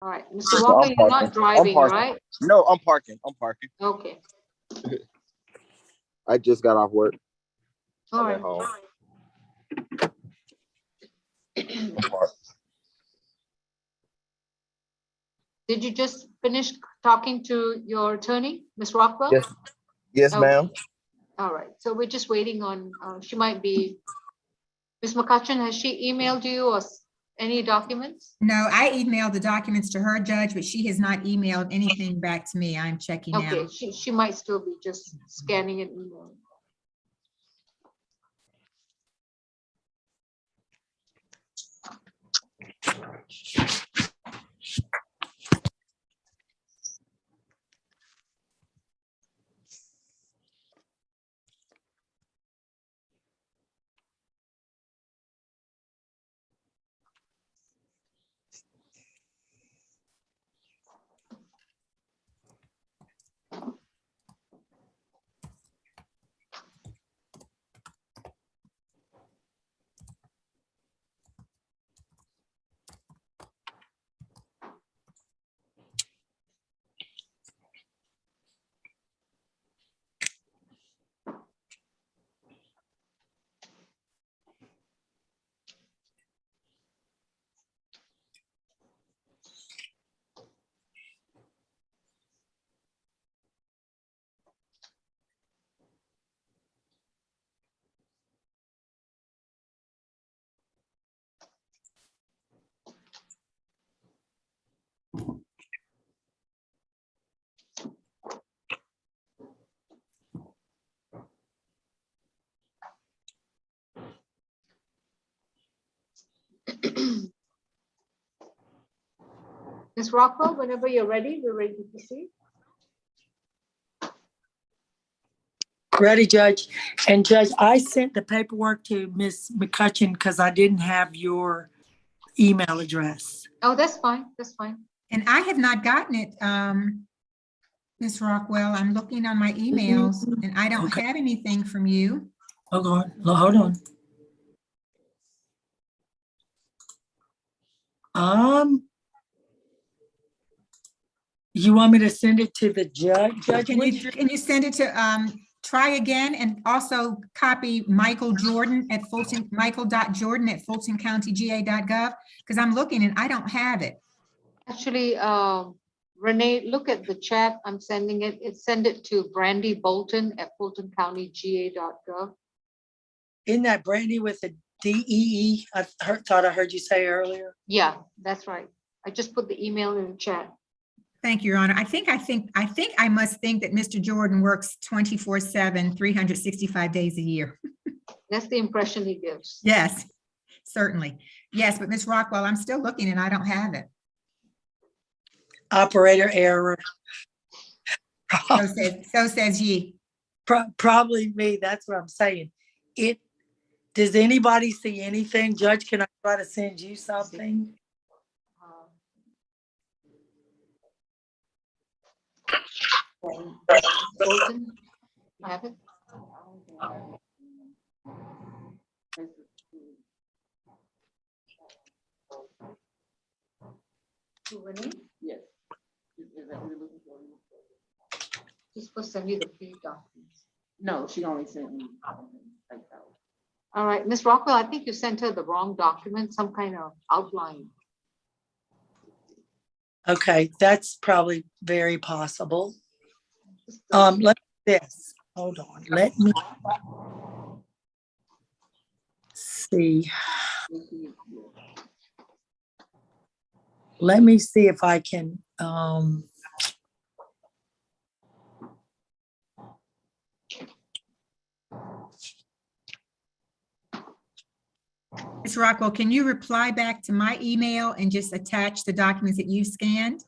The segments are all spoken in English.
All right, Mr. Walker, you're not driving, right? No, I'm parking. I'm parking. Okay. I just got off work. All right. Home. Did you just finish talking to your attorney, Ms. Rockwell? Yes, yes, ma'am. All right, so we're just waiting on, she might be, Ms. McCutcheon, has she emailed you or any documents? No, I emailed the documents to her, Judge, but she has not emailed anything back to me. I'm checking now. Okay, she might still be just scanning and emailing. Ms. Rockwell, whenever you're ready, we're ready to proceed. Ready, Judge. And Judge, I sent the paperwork to Ms. McCutcheon because I didn't have your email address. Oh, that's fine. That's fine. And I have not gotten it, Ms. Rockwell. I'm looking on my emails and I don't have anything from you. Hold on. Hold on. You want me to send it to the judge? Can you send it to, try again and also copy Michael Jordan at Fulton, michael.jordan@fultoncountyga.gov? Because I'm looking and I don't have it. Actually, Renee, look at the chat. I'm sending it. Send it to Brandy Bolton at fultoncountyga.gov. Isn't that Brandy with a DEE? Thought I heard you say earlier. Yeah, that's right. I just put the email in the chat. Thank you, Your Honor. I think I must think that Mr. Jordan works 24/7, 365 days a year. That's the impression he gives. Yes, certainly. Yes, but Ms. Rockwell, I'm still looking and I don't have it. Operator error. So says ye. Probably me. That's what I'm saying. Does anybody see anything? Judge, can I try to send you something? Bolton, have it? Yes. She's supposed to send you the fee documents. No, she only sent me. All right, Ms. Rockwell, I think you sent her the wrong document, some kind of outline. Okay, that's probably very possible. Let this. Hold on. Let me see. Let me see if I can. Ms. Rockwell, can you reply back to my email and just attach the documents that you scanned?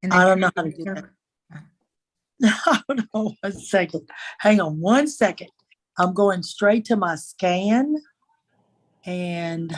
And I don't know how to do that. Hold on 1 second. Hang on 1 second. I'm going straight to my scan and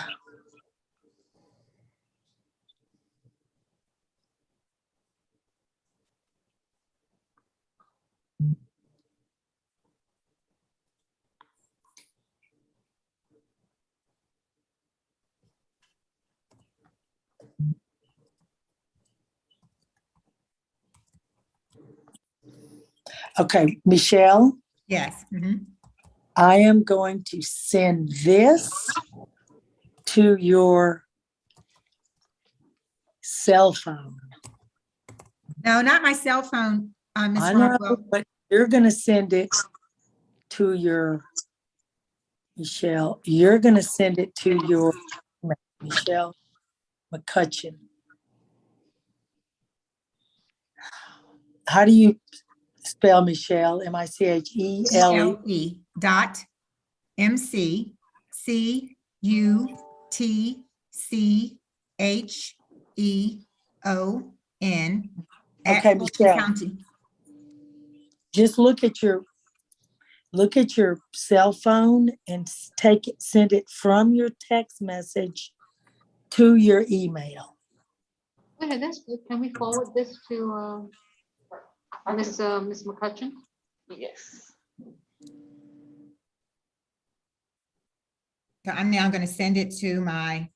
Okay, Michelle, Yes. Mhm. I am going to send this to your cell phone. No, not my cell phone, Ms. I know, Rockwell. but you're gonna send it to your, Michelle, you're gonna send it to your, Michelle McCutcheon. How do you spell Michelle? Michele? McCutcheon at Okay, Fulton Michelle. County. Just look at your cell phone and send it from your text message to your email. Okay, that's good. Can we forward this to Miss McCutcheon? Yes. So I'm now going to send it to my,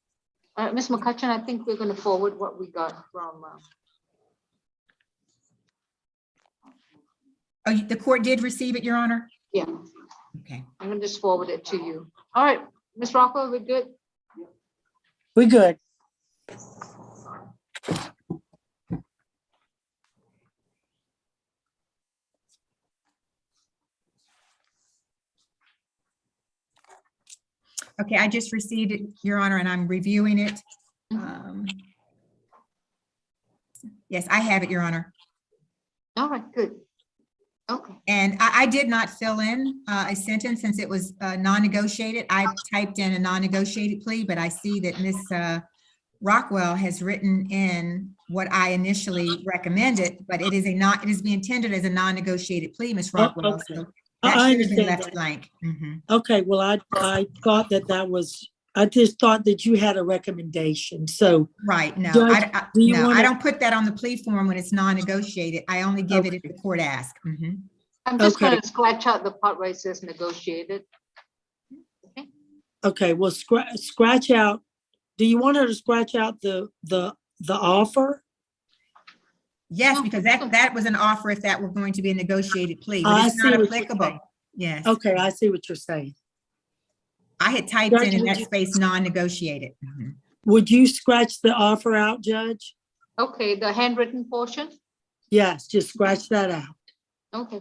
Miss McCutcheon, I think we're going to forward what we got from. oh, the court did receive it, Your Honor? Yeah, Okay. I'm going to just forward it to you. All right, Miss Rockwell, we're good. We good. Okay, I just received it, Your Honor, and I'm reviewing it. Yes, I have it, Your Honor. All right, good. Okay. And I did not fill in a sentence since it was non-negotiated. I typed in a non-negotiated plea, but I see that Ms. Rockwell has written in what I initially recommended, but it is being tendered as a non-negotiated plea, Ms. Rockwell. Okay. So I that should have been understand left that. blank. Mhm. Okay, well, I thought that was, I just thought that you had a recommendation, so. Right, no, Judge, do you no, I wanna- don't put that on the plea form when it's non-negotiated. I only give it if the court asks. Mhm. I'm just Okay. going to scratch out the part where it says negotiated. Okay. Okay, well, scratch out, do you want her to scratch out the offer? Yes, No, because that was an offer if that were going to be a negotiated plea, but I it's see not what you're applicable. saying. Yes, Okay, I see what you're saying. I had typed Judge, in would that you- space non-negotiated. Mhm. Would you scratch the offer out, Judge? Okay, the handwritten portion. Yes, just scratch that out. Okay.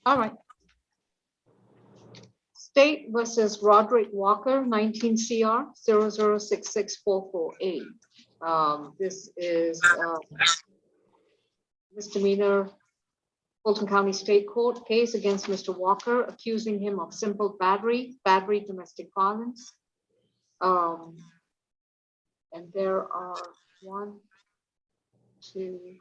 All right. State versus Roderick Walker, 19 CR 0066448. This is misdemeanor Fulton County State Court case against Mr. Walker, accusing him of simple battery, domestic violence. And there are 1, 2,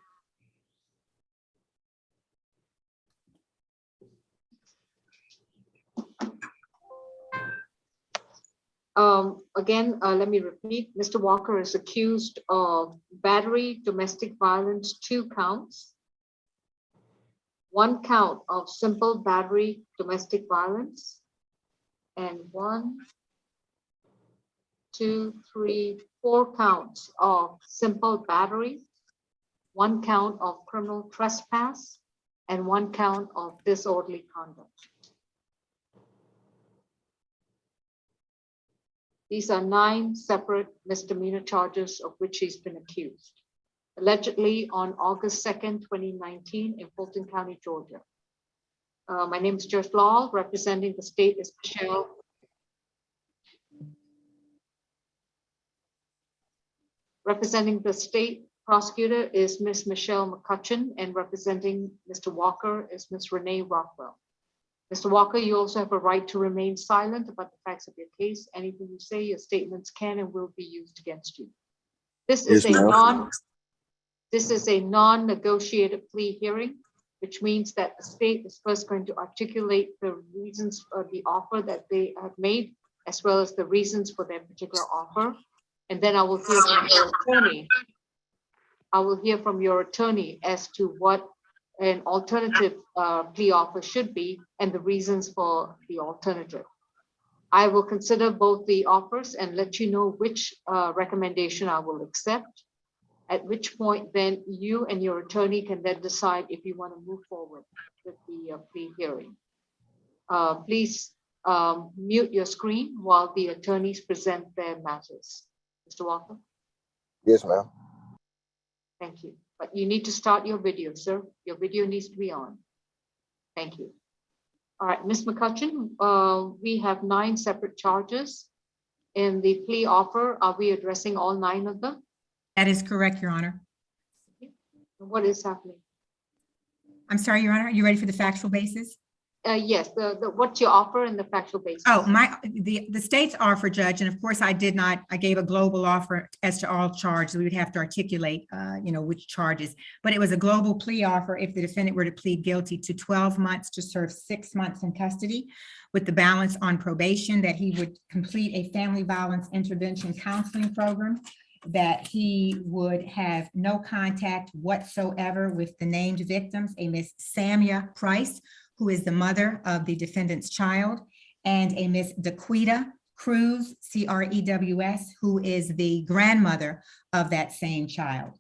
again, let me repeat. Mr. Walker is accused of battery, domestic violence, 2 counts. 1 count of simple battery, domestic violence, and 1, 2, 3, 4 counts of simple battery, 1 count of criminal trespass, and 1 count of disorderly conduct. These are 9 separate misdemeanor charges of which he's been accused, allegedly on August 2nd, 2019 in Fulton County, Georgia. My name is Judge Law, representing the state is Michelle. Representing the state prosecutor is Ms. Michelle McCutcheon, and representing Mr. Walker is Ms. Renee Rockwell. Mr. Walker, you also have a right to remain silent about the facts of your case. Anything you say, your statements can and will be used against you. This is Yes, ma'am. This is a non-negotiated plea hearing, which means that the state is first going to articulate the reasons for the offer that they have made, as well as the reasons for their particular offer. And then I will hear from the attorney I will hear from your attorney as to what an alternative plea offer should be and the reasons for the alternative. I will consider both the offers and let you know which recommendation I will accept, at which point then you and your attorney can then decide if you want to move forward with the plea hearing. Please mute your screen while the attorneys present their matters. Mr. Walker, Yes, ma'am. thank you. But you need to start your video, sir. Your video needs to be on. Thank you. All right, Ms. McCutcheon, we have 9 separate charges in the plea offer. Are we addressing all 9 of them? That is correct, Your Honor. What is happening? I'm sorry, Your Honor, are you ready for the factual basis? Yes, what's your offer and the factual basis? Oh, the state's offer, Judge, and of course I gave a global offer as to all charges. We would have to articulate, which charges, but it was a global plea offer if the defendant were to plead guilty to 12 months to serve 6 months in custody with the balance on probation, that he would complete a family violence intervention counseling program, that he would have no contact whatsoever with the named victims, a Miss Samia Price, who is the mother of the defendant's child, and a Miss Daquita Cruz, C-R-E-W-S, who is the grandmother of that same child.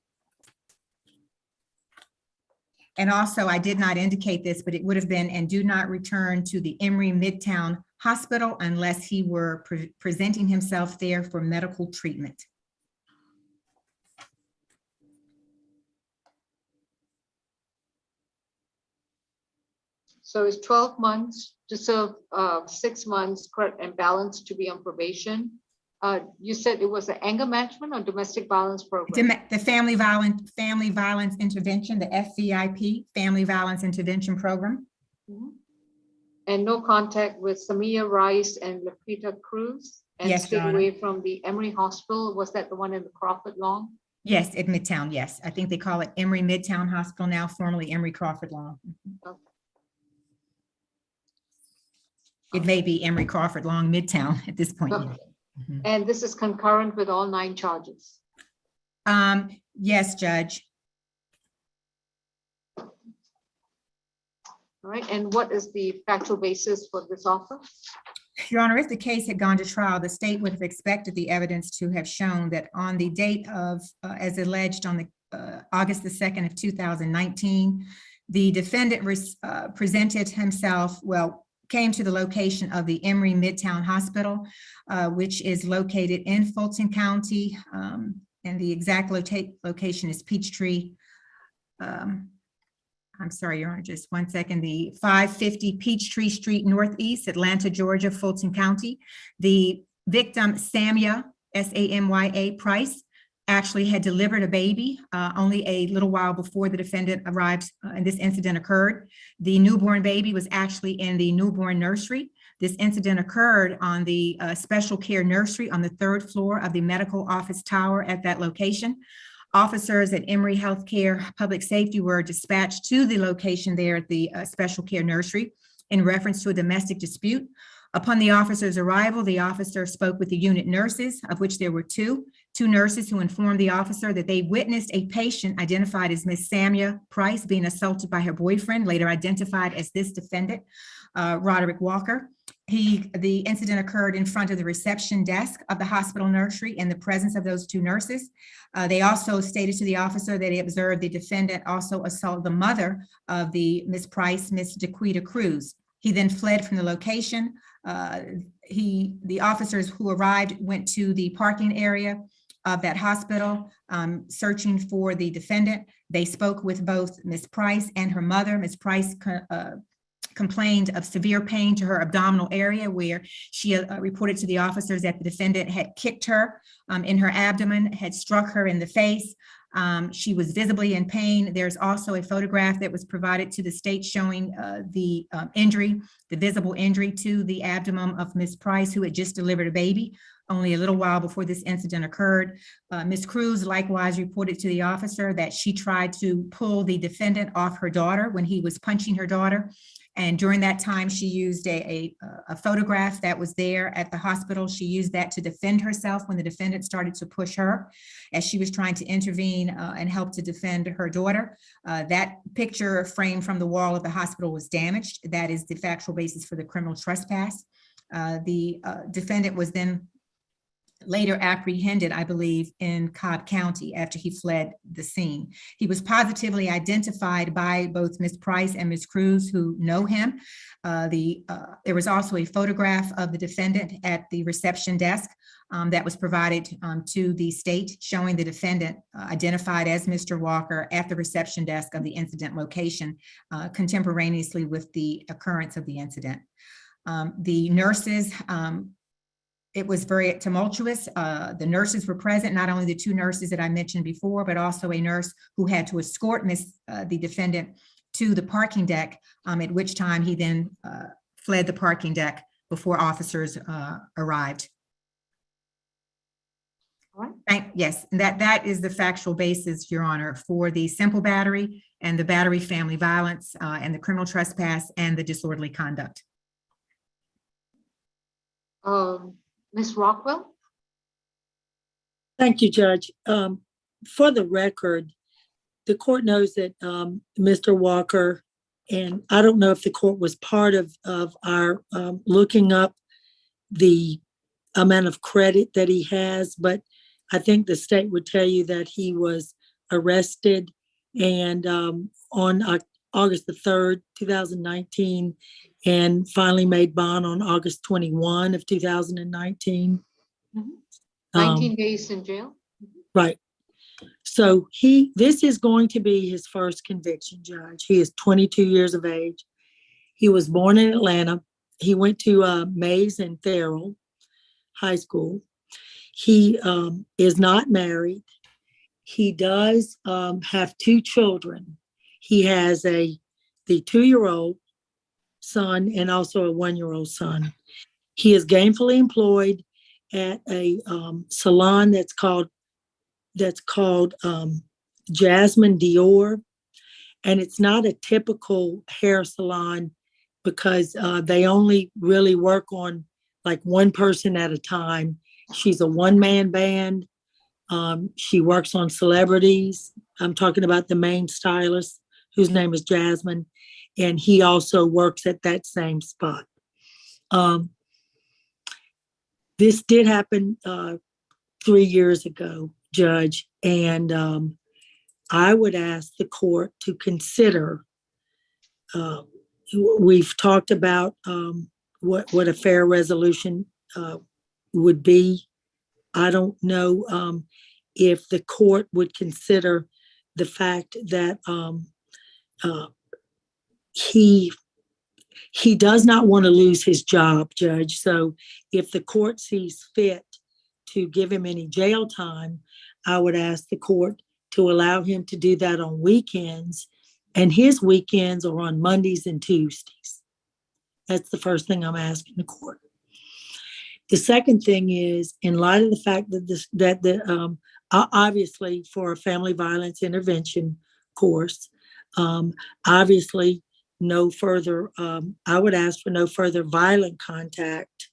And also, I did not indicate this, but it would have been, and do not return to the Emory Midtown Hospital unless he were presenting himself there for medical treatment. So it's 12 months to serve 6 months, correct, and balance to be on probation. You said it was an anger management or domestic violence program? The family violence intervention, the FVIP, Family Violence Intervention Program. Mhm. And no contact with Samia Rice and Lapita Cruz? And Yes, stayed Your Honor. away from the Emory Hospital. Was that the one in the Crawford Lawn? Yes, at Midtown, yes. I think they call it Emory Midtown Hospital now, formerly Emory Crawford Lawn. Okay. It may be Emory Crawford Long Midtown at this point. Okay. Mhm. And this is concurrent with all 9 charges? Yes, Judge. All right, and what is the factual basis for this offer? Your Honor, if the case had gone to trial, the state would have expected the evidence to have shown that on the date of, as alleged on the August the 2nd of 2019, the defendant presented himself, came to the location of the Emory Midtown Hospital, which is located in Fulton County, and the exact location is Peachtree. I'm sorry, Your Honor, just 1 second. The 550 Peachtree Street Northeast, Atlanta, Georgia, Fulton County. The victim, Samia, S-A-M-Y-A Price, actually had delivered a baby only a little while before the defendant arrived and this incident occurred. The newborn baby was actually in the newborn nursery. This incident occurred on the special care nursery on the 3rd floor of the medical office tower at that location. Officers at Emory Healthcare Public Safety were dispatched to the location there at the special care nursery in reference to a domestic dispute. Upon the officer's arrival, the officer spoke with the unit nurses, of which there were two nurses who informed the officer that they witnessed a patient identified as Miss Samia Price being assaulted by her boyfriend, later identified as this defendant, Roderick Walker. The incident occurred in front of the reception desk of the hospital nursery in the presence of those 2 nurses. They also stated to the officer that they observed the defendant also assault the mother of the Miss Price, Miss Daquita Cruz. He then fled from the location. The officers who arrived went to the parking area of that hospital, searching for the defendant. They spoke with both Miss Price and her mother. Miss Price complained of severe pain to her abdominal area, where she reported to the officers that the defendant had kicked her in her abdomen, had struck her in the face. She was visibly in pain. There's also a photograph that was provided to the state showing the injury, the visible injury to the abdomen of Miss Price, who had just delivered a baby only a little while before this incident occurred. Miss Cruz likewise reported to the officer that she tried to pull the defendant off her daughter when he was punching her daughter. And during that time, she used a photograph that was there at the hospital. She used that to defend herself when the defendant started to push her as she was trying to intervene and help to defend her daughter. That picture frame from the wall of the hospital was damaged. That is the factual basis for the criminal trespass. The defendant was then later apprehended, I believe, in Cobb County after he fled the scene. He was positively identified by both Ms. Price and Ms. Cruz, who know him. There was also a photograph of the defendant at the reception desk that was provided to the state, showing the defendant identified as Mr. Walker at the reception desk of the incident location, contemporaneously with the occurrence of the incident. The nurses, it was very tumultuous. The nurses were present, not only the two nurses that I mentioned before, but also a nurse who had to escort the defendant to the parking deck, at which time he then fled the parking deck before officers arrived. All right. Yes, that is the factual basis, Your Honor, for the simple battery and the battery family violence and the criminal trespass and the disorderly conduct. Ms. Rockwell? Thank you, Judge. For the record, the court knows that Mr. Walker, and I don't know if the court was part of our looking up the amount of credit that he has, but I think the state would tell you that he was arrested and on August the 3rd, 2019, and finally made bond on August 21 of 2019. 19 days in jail? Right. So this is going to be his first conviction, Judge. He is 22 years of age. He was born in Atlanta. He went to Mays and Farrell High School. He is not married. He does have two children. He has the 2-year-old son and also a 1-year-old son. He is gainfully employed at a salon that's called Jasmine Dior, and it's not a typical hair salon because they only really work on like one person at a time. She's a one-man band. She works on celebrities. I'm talking about the main stylist, whose name is Jasmine, and he also works at that same spot. This did happen 3 years ago, Judge, and I would ask the court to consider, we've talked about what a fair resolution would be. I don't know if the court would consider the fact that he does not want to lose his job, Judge. So if the court sees fit to give him any jail time, I would ask the court to allow him to do that on weekends, and his weekends are on Mondays and Tuesdays. That's the first thing I'm asking the court. The second thing is, in light of the fact that obviously for a family violence intervention course, obviously no further, I would ask for no further violent contact.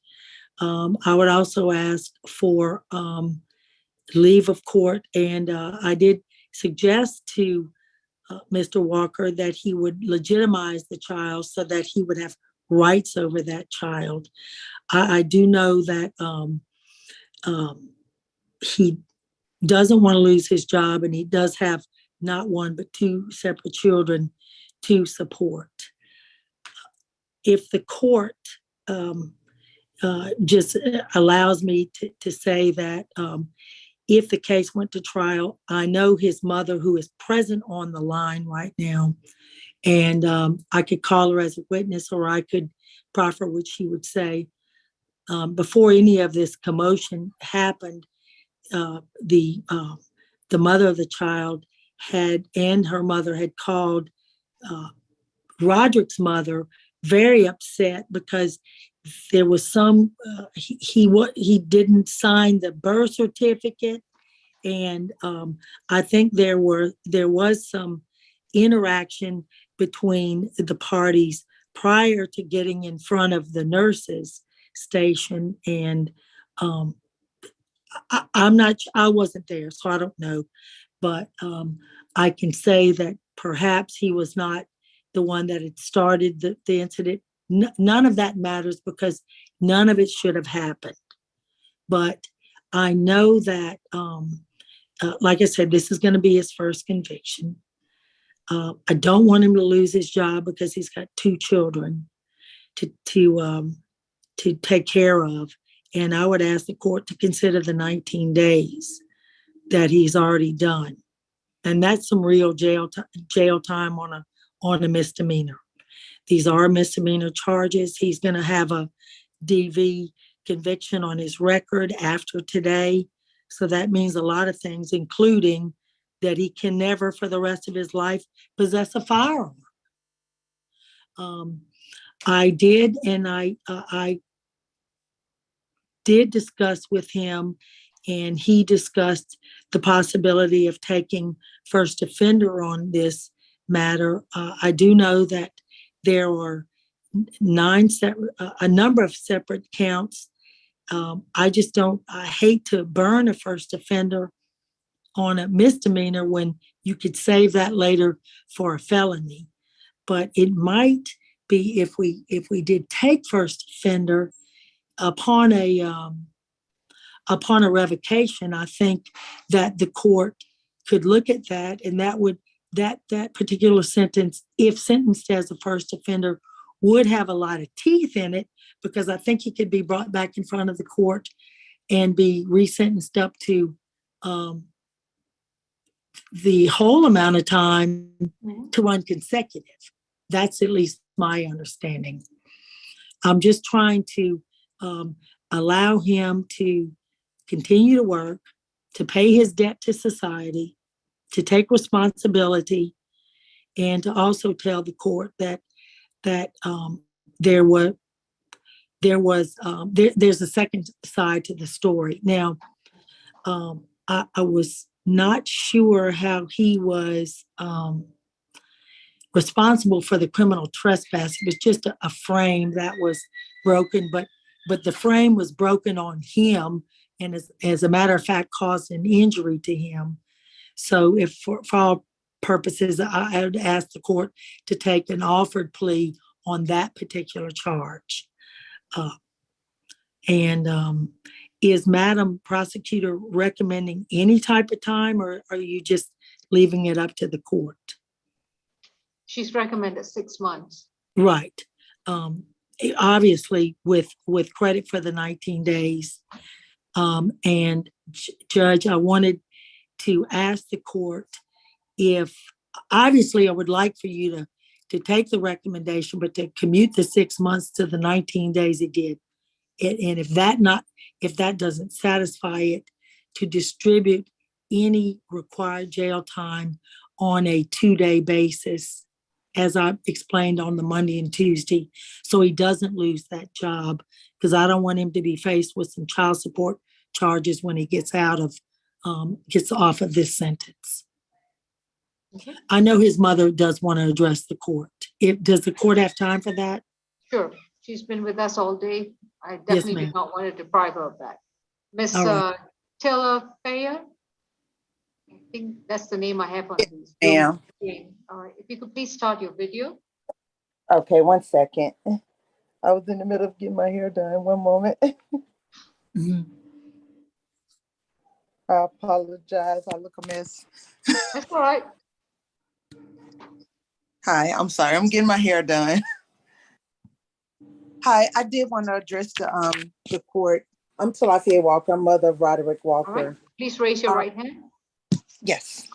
I would also ask for leave of court, and I did suggest to Mr. Walker that he would legitimize the child so that he would have rights over that child. I do know that he doesn't want to lose his job, and he does have not one but two separate children to support. If the court just allows me to say that if the case went to trial, I know his mother, who is present on the line right now, and I could call her as a witness, or I could proffer what she would say. Before any of this commotion happened, the mother of the child and her mother had called Roderick's mother, very upset because there was some he didn't sign the birth certificate, and I think there was some interaction between the parties prior to getting in front of the nurses station. And I wasn't there, so I don't know. But I can say that perhaps he was not the one that had started the incident. None of that matters because none of it should have happened. But I know that, like I said, this is going to be his first conviction. I don't want him to lose his job because he's got 2 children to take care of. And I would ask the court to consider the 19 days that he's already done. And that's some real jail time on a misdemeanor. These are misdemeanor charges. He's going to have a DV conviction on his record after today. So that means a lot of things, including that he can never for the rest of his life possess a firearm. I did discuss with him, and he discussed the possibility of taking first offender on this matter. I do know that there are a number of separate counts. I hate to burn a first offender on a misdemeanor when you could save that later for a felony. But it might be if we did take first offender upon a revocation, I think that the court could look at that, and that particular sentence, if sentenced as a first offender, would have a lot of teeth in it, because I think he could be brought back in front of the court and be resentenced up to the whole amount of time to run consecutive. That's at least my understanding. I'm just trying to allow him to continue to work, to pay his debt to society, to take responsibility, and to also tell the court that there's a second side to the story. Now, I was not sure how he was responsible for the criminal trespass. It was just a frame that was broken, but the frame was broken on him, and as a matter of fact, caused an injury to him. So if for all purposes, I would ask the court to take an offered plea on that particular charge. Is Madam Prosecutor recommending any type of time, or are you just leaving it up to the court? She's recommended 6 months. Right. Obviously, with credit for the 19 days. And Judge, I wanted to ask the court if, obviously, I would like for you to take the recommendation, but to commute the 6 months to the 19 days it did. And if that doesn't satisfy it, to distribute any required jail time on a 2-day basis, as I explained on the Monday and Tuesday, so he doesn't lose that job, because I don't want him to be faced with some child support charges when he gets off of this sentence. Okay. I know his mother does want to address the court. Does the court have time for that? Sure. She's been with us all day. I Yes, definitely do ma'am. not want to deprive her of that. Miss All right. Taylor Fayer, I think that's the name I have on these. Ma'am. All right. If you could please start your video. Okay, 1 second. I was in the middle of getting my hair done. One moment. Mhm. I apologize. I look a mess. That's all right. Hi, I'm sorry. I'm getting my hair done. Hi, I did want to address the court. I'm Tilafia Walker, mother of Roderick All right. Walker. Please raise your right hand. Yes,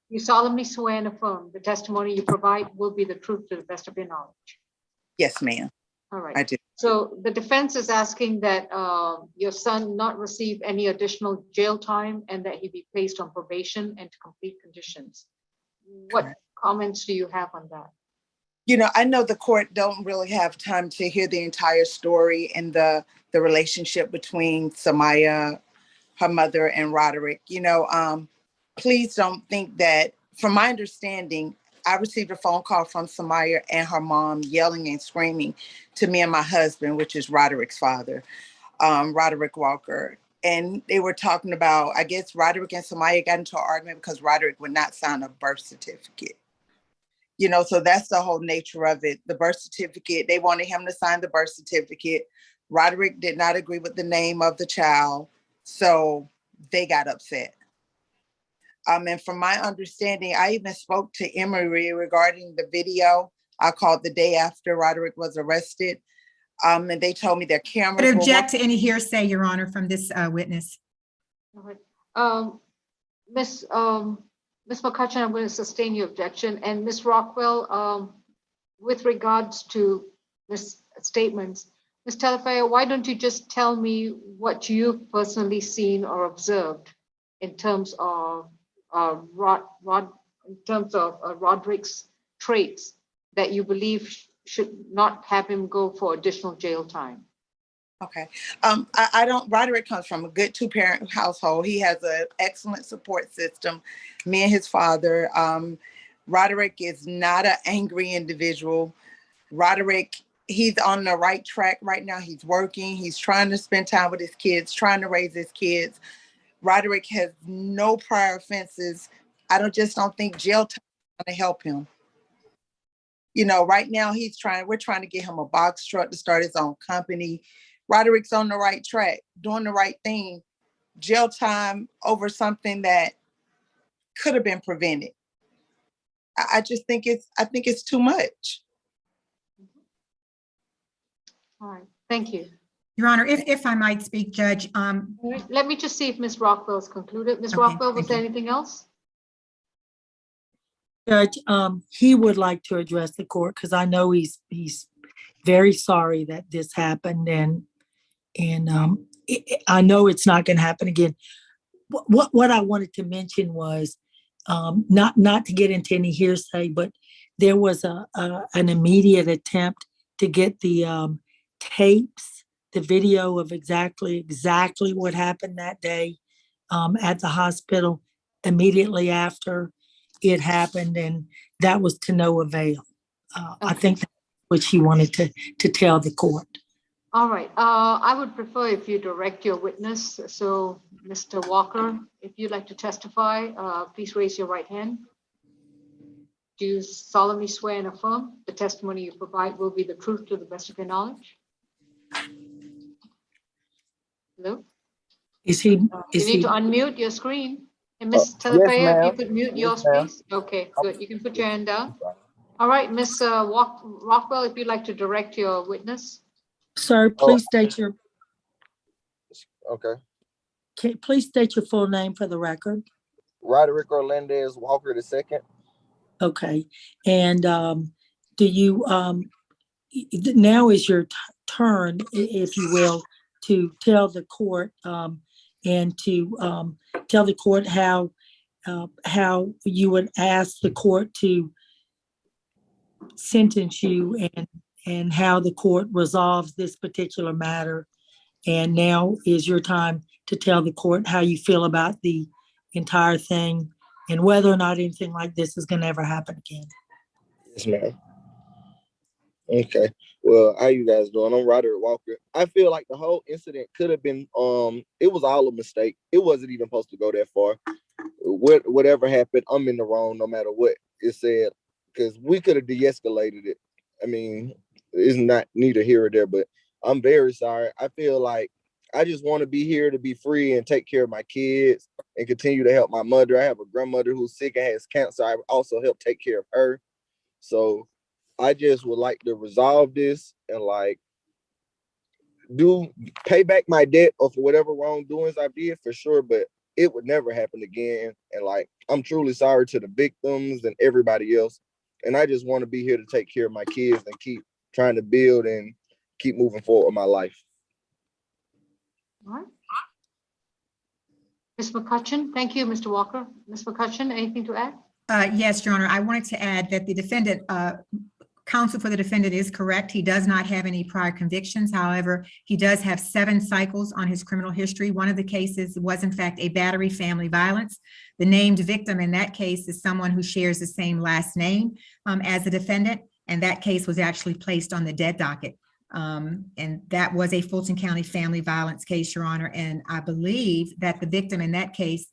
You solemnly swear and affirm the testimony you provide will be the truth to the best of your knowledge. yes, ma'am. All I right. do. So the defense is asking that your son not receive any additional jail time and that he be placed on probation and to complete conditions. What Correct. comments do you have on that? I know the court don't really have time to hear the entire story and the relationship between Samaya, her mother, and Roderick. Please don't think that, from my understanding, I received a phone call from Samaya and her mom yelling and screaming to me and my husband, which is Roderick's father, Roderick Walker. And they were talking about, I guess Roderick and Samaya got into an argument because Roderick would not sign a birth certificate. You know, so that's the whole nature of it. The birth certificate, they wanted him to sign the birth certificate. Roderick did not agree with the name of the child, so they got upset. And from my understanding, I even spoke to Emery regarding the video. I called the day after Roderick was arrested. And they told me their cameras But were object to any hearsay, Your Honor, from this witness. All right. Ms. McCutcheon, I'm going to sustain your objection. And Ms. Rockwell, with regards to this statements, Ms. Telefeo, why don't you just tell me what you've personally seen or observed in terms of Roderick's traits that you believe should not have him go for additional jail time? okay. Roderick comes from a good two-parent household. He has an excellent support system, me and his father. Roderick is not an angry individual. Roderick, he's on the right track right now. He's working. He's trying to spend time with his kids, trying to raise his kids. Roderick has no prior offenses. I don't think jail time is going to help him. You know, right now we're trying to get him a box truck to start his own company. Roderick's on the right track, doing the right thing. Jail time over something that could have been prevented. I think it's too much. All right, thank you. Your Honor, if I might speak, Judge. All right, let me just see if Ms. Rockwell's concluded. Ms. Okay, Rockwell, was thank there you. anything else? Judge, he would like to address the court because I know he's very sorry that this happened, and I know it's not going to happen again. What I wanted to mention was not to get into any hearsay, but there was an immediate attempt to get the tapes, the video of exactly what happened that day at the hospital immediately after it happened, and that was to no avail. I think that's what she wanted to tell the court. All right, I would prefer if you direct your witness. So, Mr. Walker, if you'd like to testify, please raise your right hand. Do you solemnly swear and affirm the testimony you provide will be the truth to the best of your knowledge? Hello? You You need to unmute your screen. And Ms. Telefeo, if ma'am. you could mute yours, ma'am. please. Okay, good. You can put your hand down. All right, Ms. Rockwell, if you'd like to direct your witness. Sir, please state your Okay. please state your full name for the record. Roderick Orlandez Walker II. Okay, and do you now is your turn, if you will, to tell the court and to tell the court how you would ask the court to sentence you and how the court resolves this particular matter. And now is your time to tell the court how you feel about the entire thing and whether or not anything like this is going to ever happen again. Yes, ma'am. Okay. Well, how you guys doing? I'm Roderick Walker. I feel like the whole incident could have been, it was all a mistake. It wasn't even supposed to go that far. Whatever happened, I'm in the wrong no matter what it said, because we could have de-escalated it. I mean, it's not neither here or there, but I'm very sorry. I feel like I just want to be here to be free and take care of my kids and continue to help my mother. I have a grandmother who's sick and has cancer. I also help take care of her. So I just would like to resolve this and like pay back my debt or for whatever wrongdoings I did for sure, but it would never happen again. And like, I'm truly sorry to the victims and everybody else. And I just want to be here to take care of my kids and keep trying to build and keep moving forward with my life. All right. Ms. McCutcheon, thank you, Mr. Walker. Ms. McCutcheon, anything to add? Yes, Your Honor, I wanted to add that the defendant, counsel for the defendant is correct. He does not have any prior convictions. However, he does have 7 cycles on his criminal history. One of the cases was in fact a battery, family violence. The named victim in that case is someone who shares the same last name as the defendant, and that case was actually placed on the dead docket. And that was a Fulton County family violence case, Your Honor, and I believe that the victim in that case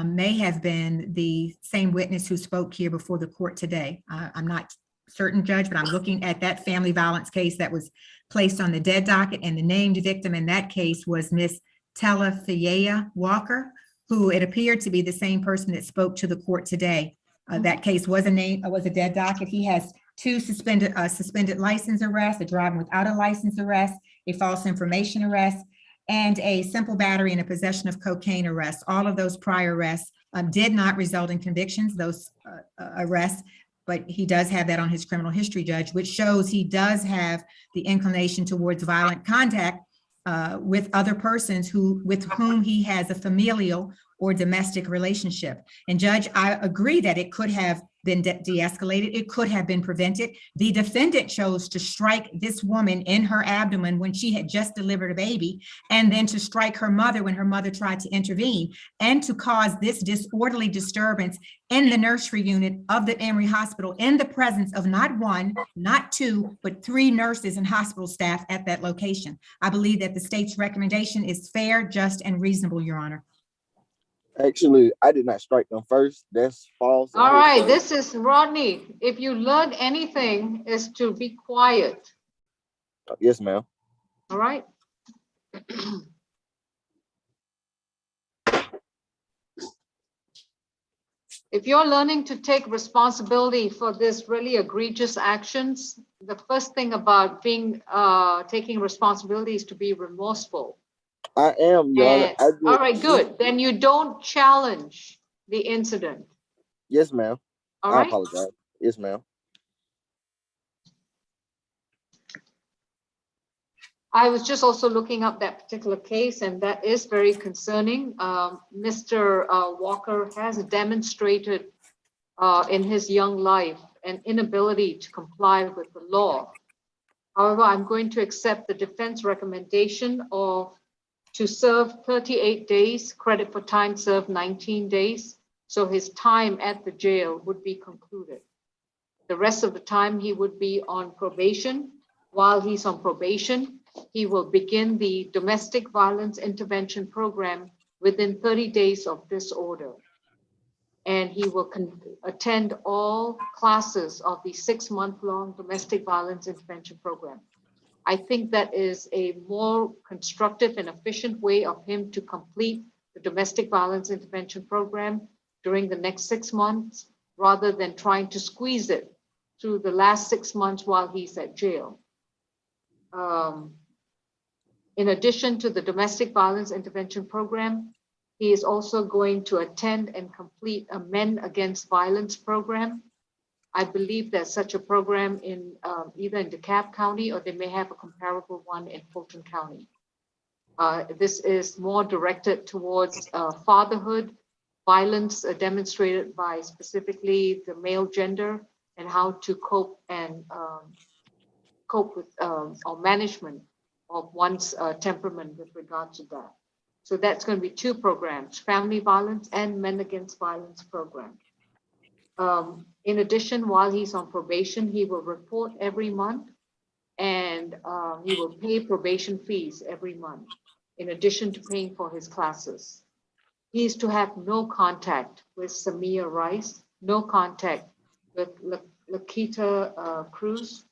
may have been the same witness who spoke here before the court today. I'm not certain, Judge, but I'm looking at that family violence case that was placed on the dead docket, and the named victim in that case was Miss Telefia Walker, who it appeared to be the same person that spoke to the court today. That case was a dead docket. He has two suspended license arrests, a driving without a license arrest, a false information arrest, and a simple battery and a possession of cocaine arrest. All of those prior arrests did not result in convictions, those arrests, but he does have that on his criminal history, Judge, which shows he does have the inclination towards violent contact with other persons with whom he has a familial or domestic relationship. And Judge, I agree that it could have been de-escalated. It could have been prevented. The defendant chose to strike this woman in her abdomen when she had just delivered a baby, and then to strike her mother when her mother tried to intervene, and to cause this disorderly disturbance in the nursery unit of the Emory Hospital in the presence of not one, not two, but three nurses and hospital staff at that location. I believe that the state's recommendation is fair, just, and reasonable, Your Honor. Actually, I did not strike them first. That's false. All right, this is Rodney. If you learned anything, is to be quiet. Yes, ma'am. All right. If you're learning to take responsibility for this really egregious actions, the first thing about taking responsibility is to be remorseful. I am, Your Honor. All right, good. Then you don't challenge the incident. Yes, ma'am. All I right. apologize. Yes, ma'am. I was just also looking up that particular case, and that is very concerning. Mr. Walker has demonstrated in his young life an inability to comply with the law. However, I'm going to accept the defense recommendation to serve 38 days, credit for time served 19 days. So his time at the jail would be concluded. The rest of the time he would be on probation. While he's on probation, he will begin the domestic violence intervention program within 30 days of this order. And he will attend all classes of the 6-month-long domestic violence intervention program. I think that is a more constructive and efficient way of him to complete the domestic violence intervention program during the next 6 months, rather than trying to squeeze it through the last 6 months while he's at jail. In addition to the domestic violence intervention program, he is also going to attend and complete a Men Against Violence program. I believe there's such a program in either in DeKalb County, or they may have a comparable one in Fulton County. This is more directed towards fatherhood, violence demonstrated by specifically the male gender, and how to cope with or management of one's temperament with regard to that. So that's going to be 2 programs, family violence and Men Against Violence program. In addition, while he's on probation, he will report every month, and he will pay probation fees every month, in addition to paying for his classes. He is to have no contact with Samia Rice, no contact with Lakita Cruz.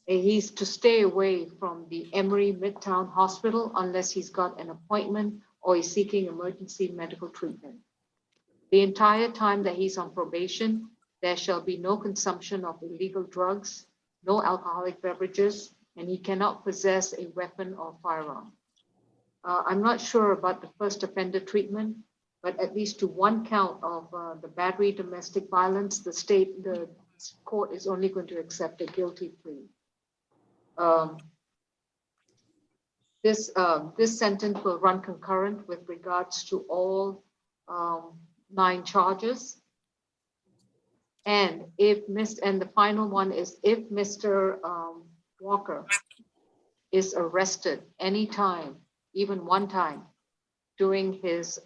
He's to stay away from the Emory Midtown Hospital unless he's got an appointment or is seeking emergency medical treatment. The entire time that he's on probation, there shall be no consumption of illegal drugs, no alcoholic beverages, and he cannot possess a weapon or firearm. I'm not sure about the first offender treatment, but at least to 1 count of the battery domestic violence, the court is only going to accept a guilty plea. This sentence will run concurrent with regards to all 9 charges. And the final one is, if Mr. Walker is arrested anytime, even one time during his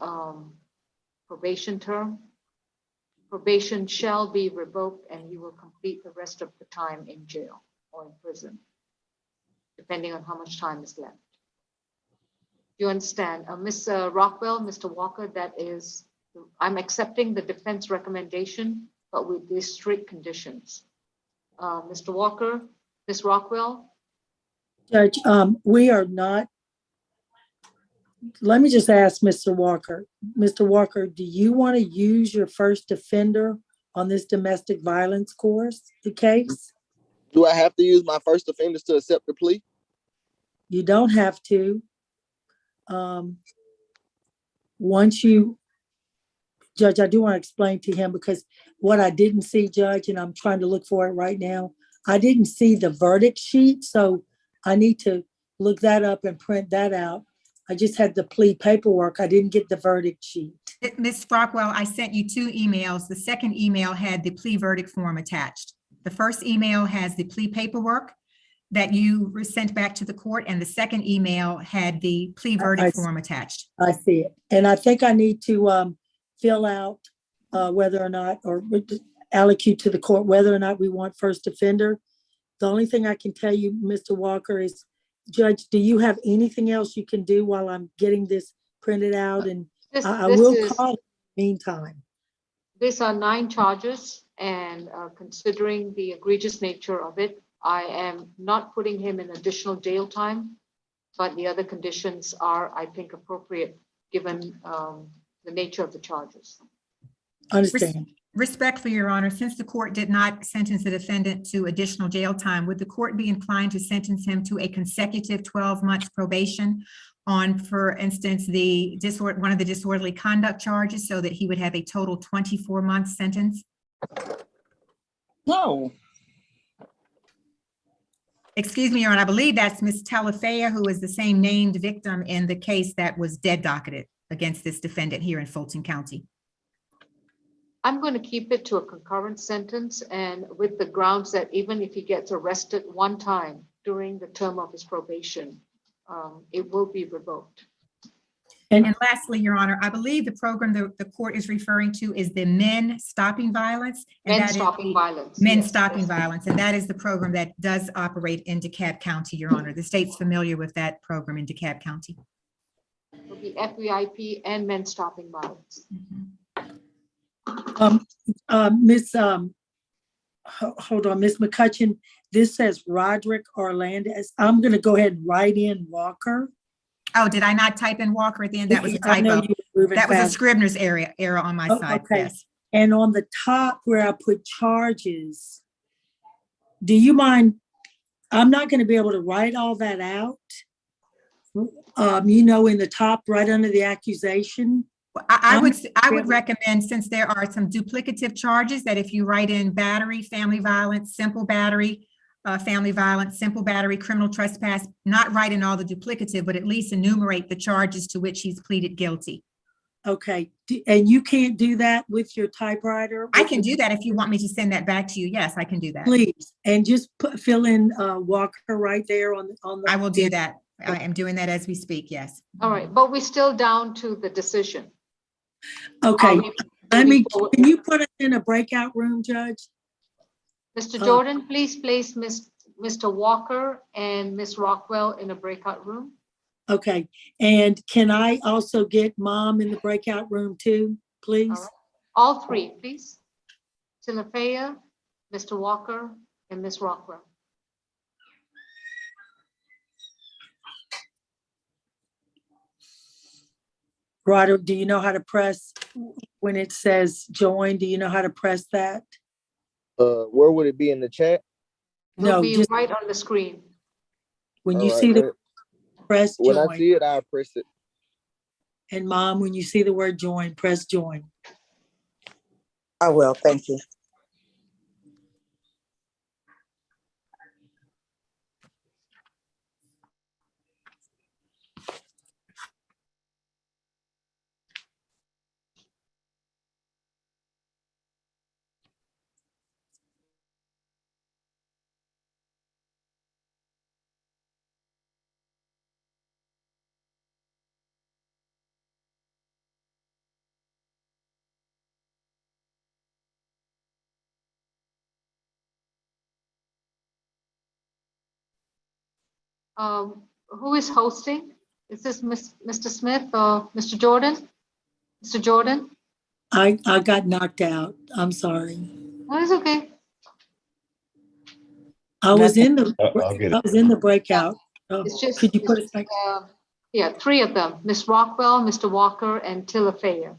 probation term, probation shall be revoked and he will complete the rest of the time in jail or in prison, depending on how much time is left. You understand? Ms. Rockwell, Mr. Walker, I'm accepting the defense recommendation, but with these strict conditions. Mr. Walker, Ms. Rockwell? Judge, we are not, let me just ask Mr. Walker. Mr. Walker, do you want to use your first offender on this domestic violence the case? Do I have to use my first offenders to accept the plea? You don't have to. Once you, Judge, I do want to explain to him because what I didn't see, Judge, and I'm trying to look for it right now, I didn't see the verdict sheet, so I need to look that up and print that out. I just had the plea paperwork. I didn't get the verdict sheet. Ms. Rockwell, I sent you 2 emails. The second email had the plea verdict form attached. The first email has the plea paperwork that you sent back to the court, and the second email had the plea verdict form attached. I see it. And I think I need to fill out whether or not, or allocate to the court whether or not we want first offender. The only thing I can tell you, Mr. Walker, is, Judge, do you have anything else you can do while I'm getting this printed out? And I will call in the meantime. These are 9 charges, and considering the egregious nature of it, I am not putting him in additional jail time, but the other conditions are, I think, appropriate given the nature of the charges. Understand. Respectfully, Your Honor, since the court did not sentence the defendant to additional jail time, would the court be inclined to sentence him to a consecutive 12 months probation on, for instance, one of the disorderly conduct charges, so that he would have a total 24-month sentence? No. Excuse me, Your Honor, I believe that's Ms. Talafaya, who is the same named victim in the case that was dead docketed against this defendant here in Fulton County. I'm going to keep it to a concurrent sentence, and with the grounds that even if he gets arrested one time during the term of his probation, it will be revoked. And lastly, Your Honor, I believe the program the court is referring to is the Men Stopping Violence. And Men Stopping Violence. Men Yes, Stopping yes. Violence. And that is the program that does operate in DeKalb County, Your Honor. The state's familiar with that program in DeKalb County. It will be FVIP and Men Stopping Violence. Hold on, Miss McCutcheon, this says Roderick Orlandez. I'm going to go ahead and write in Walker. Oh, did I not type in Walker at the end? That was a I know typo. you were moving That was a fast. Scrivener's error on my Oh, side, okay. yes. And on the top where I put charges, do you mind? I'm not going to be able to write all that out. In the top right under the accusation. I would recommend, since there are some duplicative charges, that if you write in battery, family violence, simple battery, family violence, simple battery, criminal trespass, not write in all the duplicative, but at least enumerate the charges to which he's pleaded guilty. Okay, and you can't do that with your typewriter? I can do that if you want me to send that back to you. Yes, I can do that. Please, and just fill in Walker right there on the. I will do that. I am doing that as we speak, yes. All right, but we're still down to the decision. Okay, can you put us in a breakout room, Judge? Mr. Jordan, please place Mr. Walker and Ms. Rockwell in a breakout room. Okay, and can I also get Mom in the breakout room too, please? All right. All 3, please. Talafaya, Mr. Walker, and Ms. Rockwell. Roderick, do you know how to press when it says join? Do you know how to press that? Where would it be in the chat? It'll No, be just right on the screen. when All you right, see the press when I join. see it, I press it. And Mom, when you see the word join, press join. I will, thank you. Who is hosting? Is this Mr. Smith or Mr. Jordan? Mr. Jordan? I got knocked out. I'm sorry. Oh, it's okay. I was in the, I'll get I it. was in the breakout. It's just, Could you put us back? yeah, three of them, Ms. Rockwell, Mr. Walker, and Tilafaya.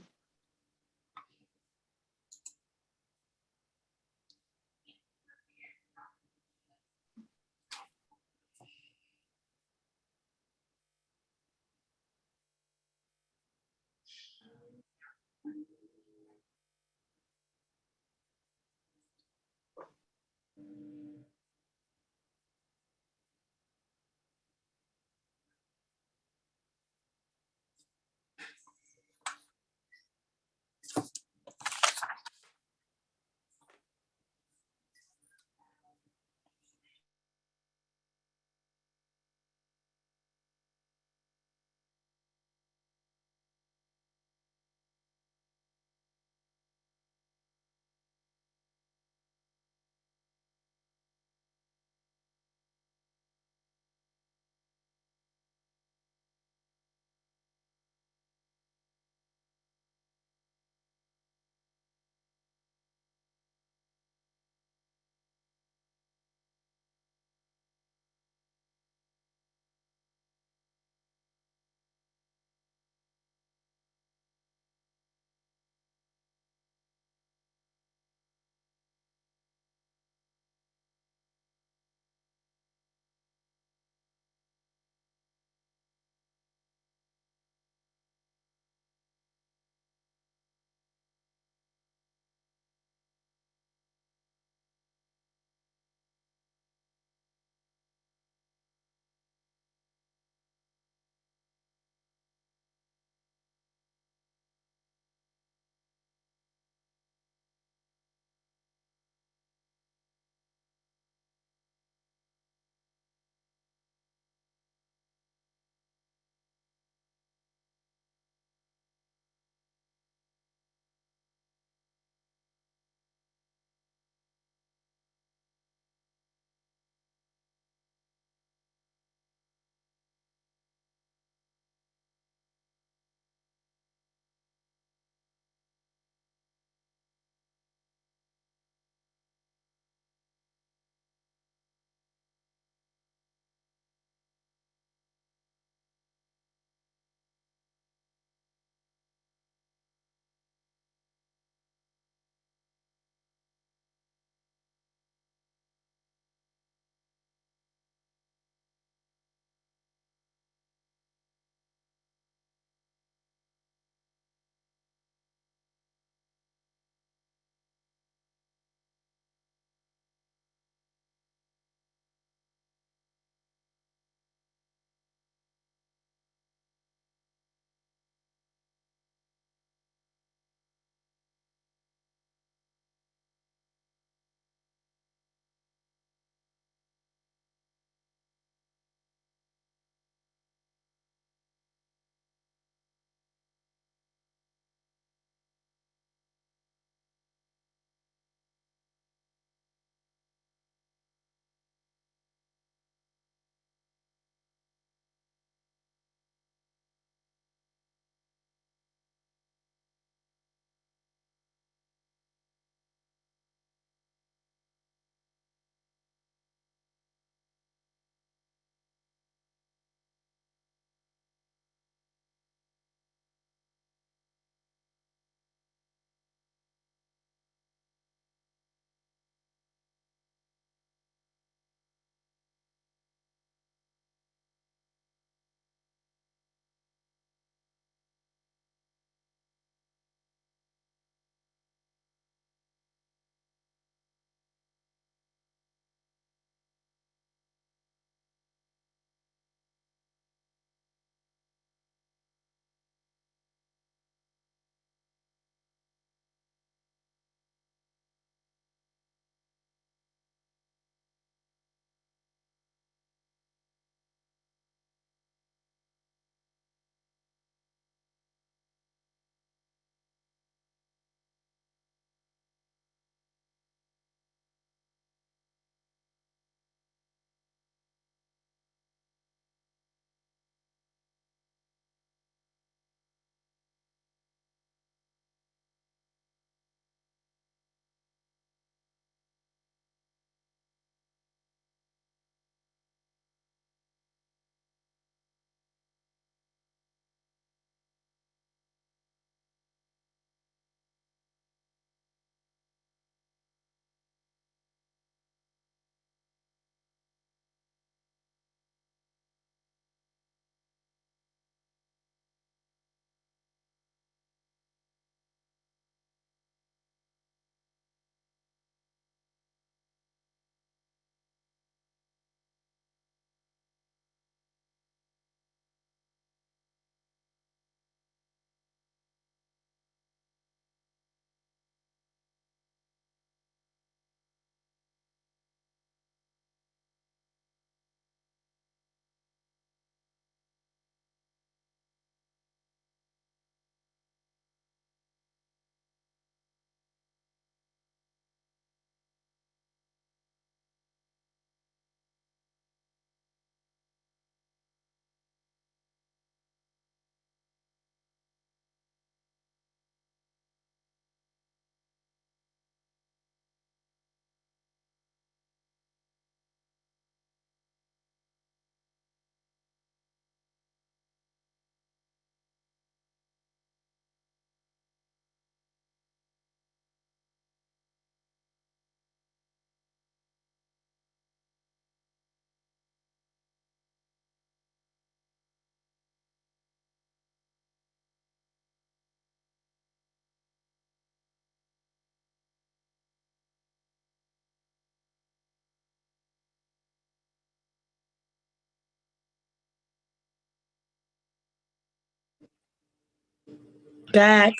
back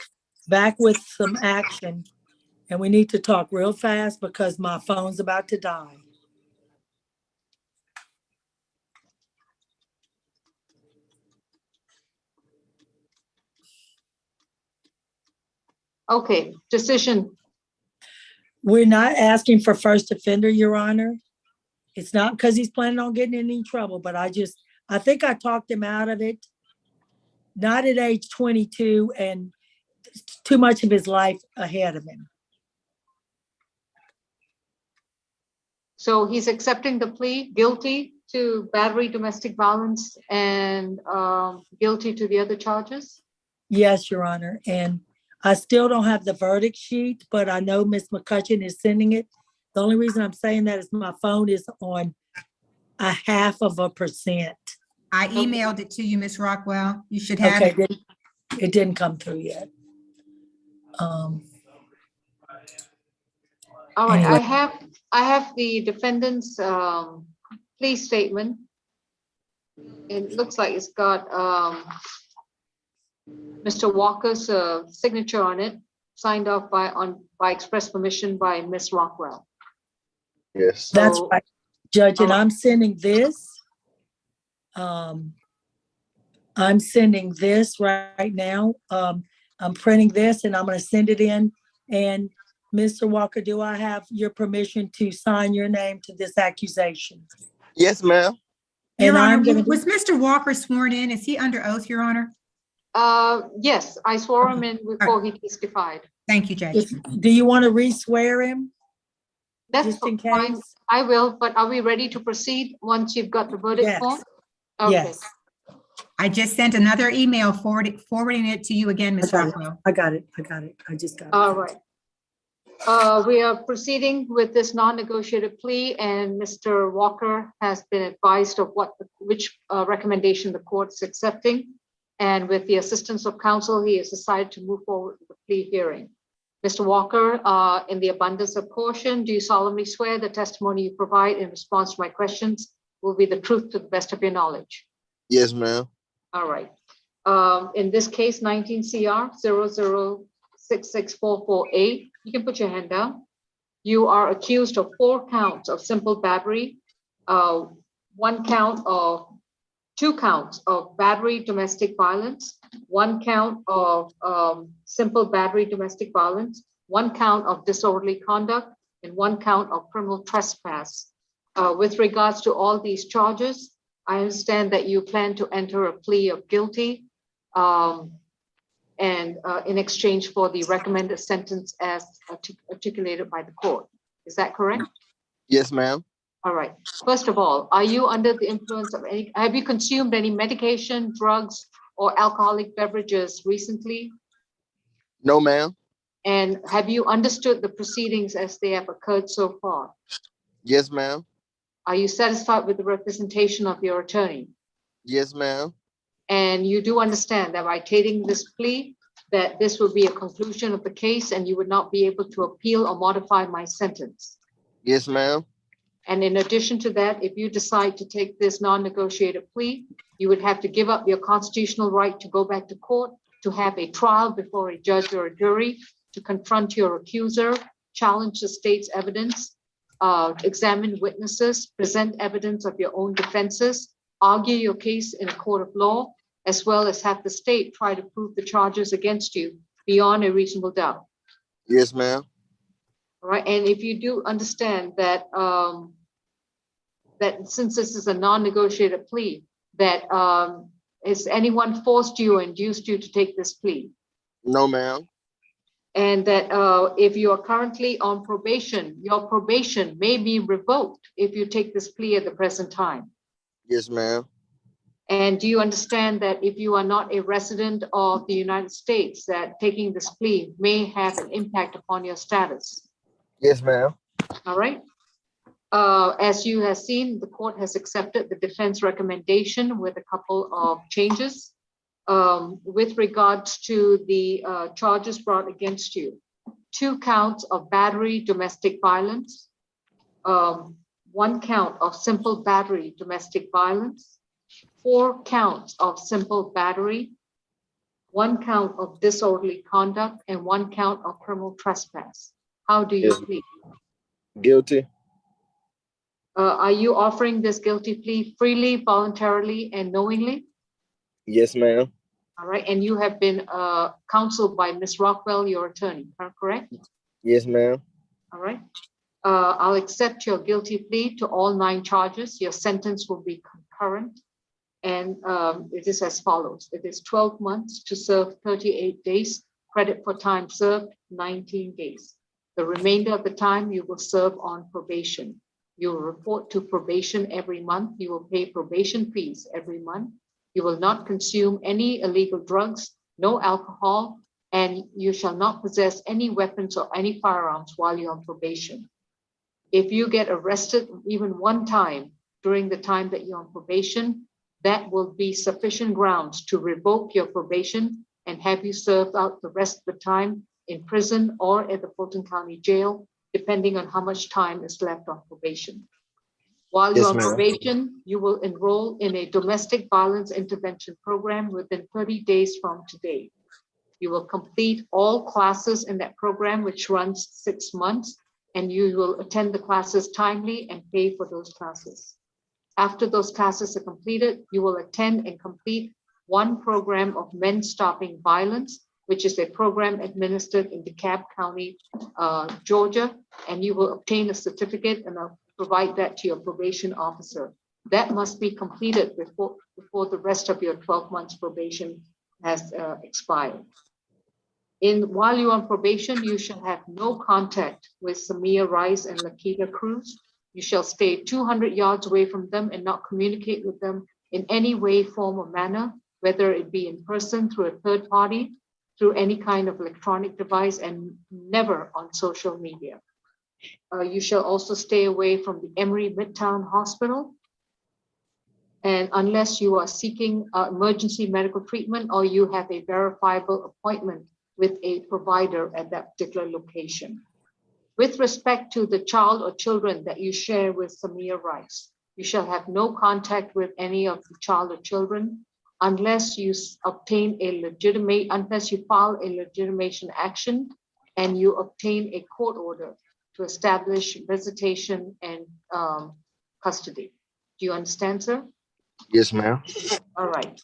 with some action. And we need to talk real fast because my phone's about to die. Okay, decision. We're not asking for first offender, Your Honor. It's not because he's planning on getting in any trouble, but I think I talked him out of it. Not at age 22 and too much of his life ahead of him. So he's accepting the plea, guilty to battery, domestic violence, and guilty to the other charges? Yes, Your Honor. And I still don't have the verdict sheet, but I know Ms. McCutcheon is sending it. The only reason I'm saying that is my phone is on 0.5%. I emailed it to you, Ms. Rockwell. You should have Okay, it. it didn't come through yet. All right, Anyway. I have the defendant's plea statement. It looks like it's got Mr. Walker's signature on it, signed off by express permission by Ms. Rockwell. Yes. That's So- right, Judge, and All right. I'm sending this. I'm sending this right now. I'm printing this and I'm gonna send it in. And Mr. Walker, do I have your permission to sign your name to this accusation? Yes, ma'am. Your And I'm Honor, gonna, was Mr. Walker sworn in? Is he under oath, Your Honor? Yes, I swore him in before he testified. Thank you, Judge. do you want to re-swear him? That's Just in fine. case? I will, but are we ready to proceed once you've got the verdict Yes. form? Okay. Yes, I just sent another email forwarding it to you again, Ms. I got it. Rockwell. I got it. I just got it. All right. We are proceeding with this non-negotiated plea, and Mr. Walker has been advised of which recommendation the court is accepting. And with the assistance of counsel, he has decided to move forward with the plea hearing. Mr. Walker, in the abundance of caution, do you solemnly swear the testimony you provide in response to my questions will be the truth to the best of your knowledge? Yes, ma'am. All right. In this case, 19 CR 0066448, you can put your hand down. You are accused of 4 counts of simple battery, 2 counts of battery domestic violence, 1 count of simple battery domestic violence, 1 count of disorderly conduct, and 1 count of criminal trespass. With regards to all these charges, I understand that you plan to enter a plea of guilty and in exchange for the recommended sentence as articulated by the court. Is that correct? Yes, ma'am. All right. First of all, are you under the influence of have you consumed any medication, drugs, or alcoholic beverages recently? No, ma'am. And have you understood the proceedings as they have occurred so far? Yes, ma'am. Are you satisfied with the representation of your attorney? Yes, ma'am. And you do understand that by taking this plea, that this will be a conclusion of the case and you would not be able to appeal or modify my sentence. Yes, ma'am. And in addition to that, if you decide to take this non-negotiated plea, you would have to give up your constitutional right to go back to court, to have a trial before a judge or a jury, to confront your accuser, challenge the state's evidence, examine witnesses, present evidence of your own defenses, argue your case in a court of law, as well as have the state try to prove the charges against you beyond a reasonable doubt. Yes, ma'am. All right, and if you do understand that that since this is a non-negotiated plea, that has anyone forced you or induced you to take this plea? No, ma'am. And that if you are currently on probation, your probation may be revoked if you take this plea at the present time. Yes, ma'am. And do you understand that if you are not a resident of the United States, that taking this plea may have an impact upon your status? Yes, ma'am. All right. As you have seen, the court has accepted the defense recommendation with a couple of changes. With regards to the charges brought against you, 2 counts of battery domestic violence, 1 count of simple battery domestic violence, 4 counts of simple battery, 1 count of disorderly conduct, and 1 count of criminal trespass. How do you Yes. plead? Guilty. Are you offering this guilty plea freely, voluntarily, and knowingly? Yes, ma'am. All right, and you have been counseled by Ms. Rockwell, your attorney, correct? Yes, ma'am. All right. I'll accept your guilty plea to all 9 charges. Your sentence will be concurrent. And it is as follows. It is 12 months to serve 38 days, credit for time served 19 days. The remainder of the time you will serve on probation. You will report to probation every month. You will pay probation fees every month. You will not consume any illegal drugs, no alcohol, and you shall not possess any weapons or any firearms while you're on probation. If you get arrested even 1 time during the time that you're on probation, that will be sufficient grounds to revoke your probation and have you served out the rest of the time in prison or at the Fulton County Jail, depending on how much time is left on probation. While Yes, you're on ma'am. probation, you will enroll in a domestic violence intervention program within 30 days from today. You will complete all classes in that program, which runs 6 months, and you will attend the classes timely and pay for those classes. After those classes are completed, you will attend and complete 1 program of Men Stopping Violence, which is a program administered in DeKalb County, Georgia, and you will obtain a certificate and provide that to your probation officer. That must be completed before the rest of your 12 months probation has expired. While you're on probation, you shall have no contact with Samia Rice and Lakita Cruz. You shall stay 200 yards away from them and not communicate with them in any way, form, or manner, whether it be in person, through a third party, through any kind of electronic device, and never on social media. You shall also stay away from the Emory Midtown Hospital, and unless you are seeking emergency medical treatment or you have a verifiable appointment with a provider at that particular location. With respect to the child or children that you share with Samia Rice, you shall have no contact with any of the child or children unless you unless you file a legitimation action and you obtain a court order to establish visitation and custody. Do you understand, sir? Yes, ma'am. All right.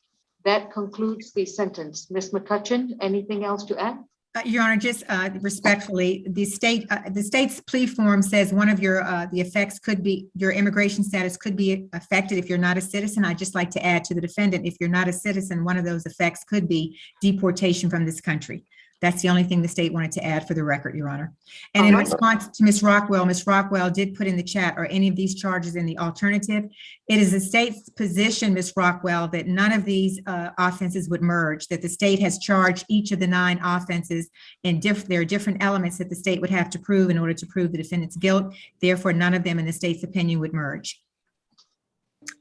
That concludes the sentence. Ms. McCutcheon, anything else to add? Your Honor, just respectfully, the state's plea form says one of your, the effects could be, your immigration status could be affected if you're not a citizen. I'd just like to add to the defendant, if you're not a citizen, one of those effects could be deportation from this country. That's the only thing the state wanted to add for the record, Your Honor. And in All right. response to Ms. Rockwell did put in the chat, are any of these charges in the alternative? It is the state's position, Ms. Rockwell, that none of these offenses would merge, that the state has charged each of the 9 offenses and there are different elements that the state would have to prove in order to prove the defendant's guilt. Therefore, none of them in the state's opinion would merge.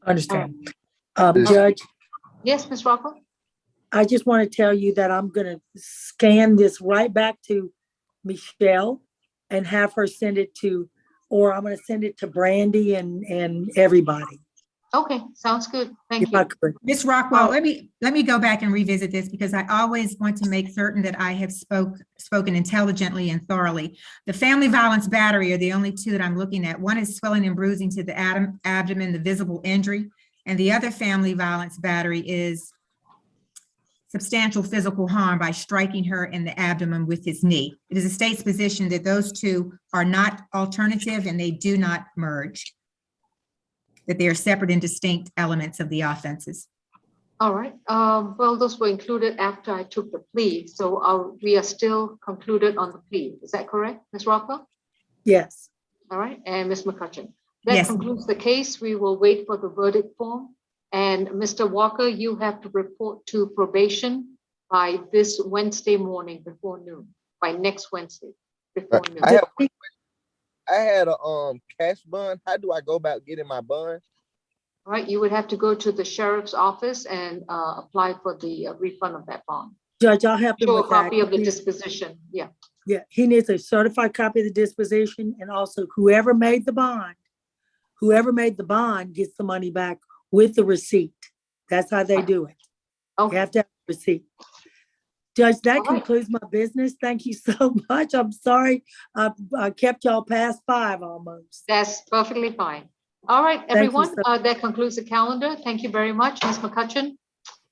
Understand. Yes. Judge, Yes, Ms. Rockwell? I just want to tell you that I'm going to scan this right back to Michelle and have her send it to, or I'm going to send it to Brandy and everybody. Okay, sounds good. Thank If I you. could. Ms. Rockwell, let me go back and revisit this because I always want to make certain that I have spoken intelligently and thoroughly. The family violence battery are the only 2 that I'm looking at. One is swelling and bruising to the abdomen, the visible injury, and the other family violence battery is substantial physical harm by striking her in the abdomen with his knee. It is the state's position that those 2 are not alternative and they do not merge, that they are separate and distinct elements of the offenses. All right. Well, those were included after I took the plea. So we are still concluded on the plea. Is that correct, Ms. Rockwell? Yes. All right. And Ms. McCutcheon. That Yes. concludes the case. We will wait for the verdict form. And Mr. Walker, you have to report to probation by this Wednesday morning before noon, by next Wednesday before noon. I had a cash bond. How do I go about getting my bond? All right, you would have to go to the sheriff's office and apply for the refund of that bond. Judge, I'll help him Show a with that. copy of the disposition. Yeah. Yeah, he needs a certified copy of the disposition, and also whoever made the bond gets the money back with the receipt. That's how they do it. You Okay. have to have a receipt. Judge, that All right. concludes my business. Thank you so much. I'm sorry I kept y'all past 5 almost. That's perfectly fine. All right, you, everyone, sir. that concludes the calendar. Thank you very much, Ms. McCutcheon.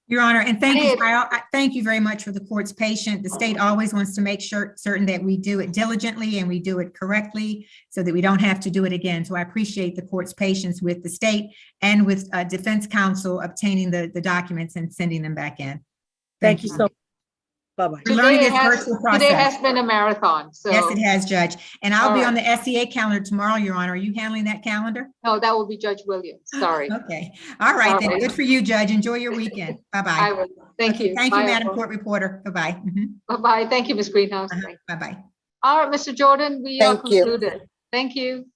Your Honor, and thank you. Yes. Thank you very much for the court's patience. The state always wants to make certain that we do it diligently and we do it correctly so that we don't have to do it again. So I appreciate the court's patience with the state and with defense counsel obtaining the documents and sending them back in. Thank you so much. Bye-bye. We're learning this virtual Today has process. been a marathon, so. Yes, it has, Judge. And I'll All be on right. the SEA calendar tomorrow, Your Honor. Are you handling that calendar? No, that will be Judge Williams. Sorry. Okay. All right, then. All right. Good for you, Judge. Enjoy your weekend. I Bye-bye. will. Thank Okay, you. thank you, Bye, Madam all. Court Reporter. Bye-bye. Mhm. Bye-bye. Thank you, Ms. Greenhouse. Bye-bye. All right, Mr. Jordan, we are Thank you. concluded. Thank you.